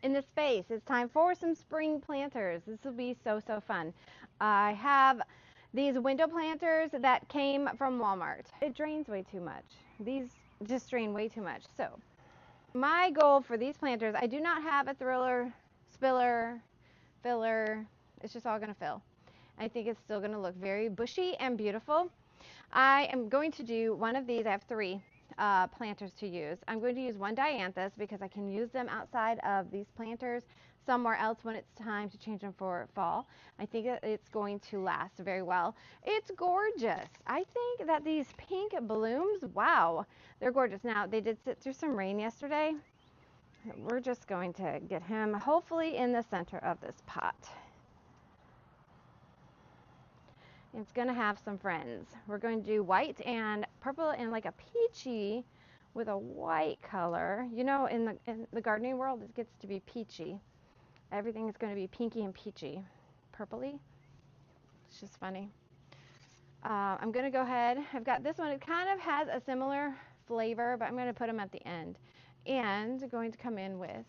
in this space. It's time for some spring planters. This will be so, so fun. I have these window planters that came from Walmart. It drains way too much. These just drain way too much. So my goal for these planters, I do not have a thriller, spiller, filler. It's just all going to fill. I think it's still going to look very bushy and beautiful. I am going to do one of these. I have three planters to use. I'm going to use one dianthus because I can use them outside of these planters somewhere else when it's time to change them for fall. I think that it's going to last very well. It's gorgeous. I think that these pink blooms, wow, they're gorgeous. Now, they did sit through some rain yesterday. We're just going to get him hopefully in the center of this pot. It's going to have some friends. We're going to do white and purple and like a peachy with a white color. You know, in the gardening world, it gets to be peachy. Everything is going to be pinky and peachy. Purpley. It's just funny. I'm going to go ahead. I've got this one. It kind of has a similar flavor, but I'm going to put them at the end. And going to come in with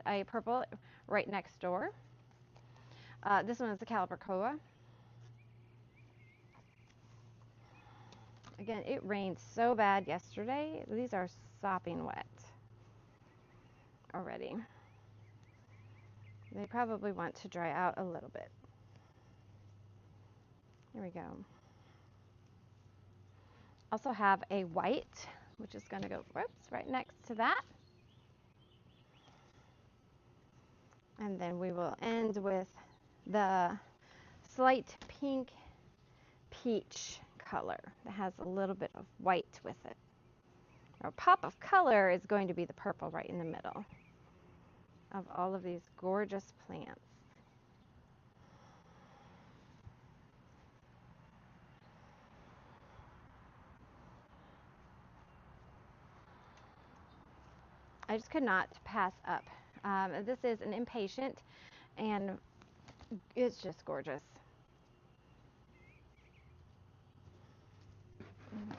a purple right next door. This one is the calibrachoa. Again, it rained so bad yesterday. These are sopping wet already. They probably want to dry out a little bit. Here we go. Also have a white, which is going to go, whoops, right next to that. And then we will end with the slight pink peach color that has a little bit of white with it. Our pop of color is going to be the purple right in the middle of all of these gorgeous plants. I just could not pass up. This is an impatient, and it's just gorgeous.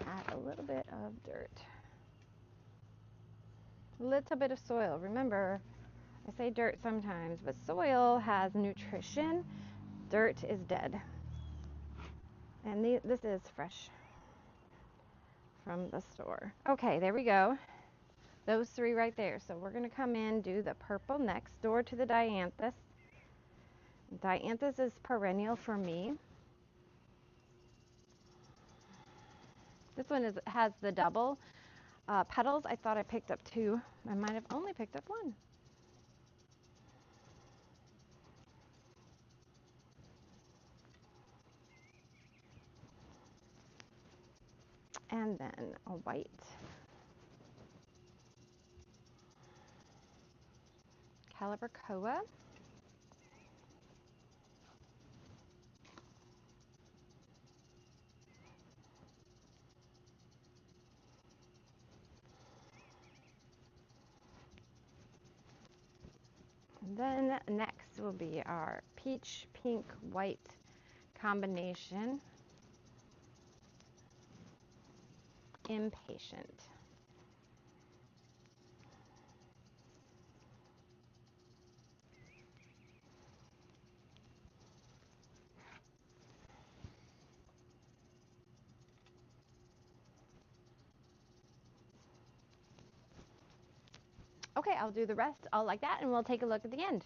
Add a little bit of dirt. A little bit of soil. Remember, I say dirt sometimes, but soil has nutrition. Dirt is dead. And this is fresh from the store. Okay, there we go. Those three right there. So we're going to come in, do the purple next door to the dianthus. Dianthus is perennial for me. This one has the double petals. I thought I picked up two. I might have only picked up one. And then a white. Calibrachoa. And then next will be our peach, pink, white combination. Impatient. Okay, I'll do the rest all like that, and we'll take a look at the end.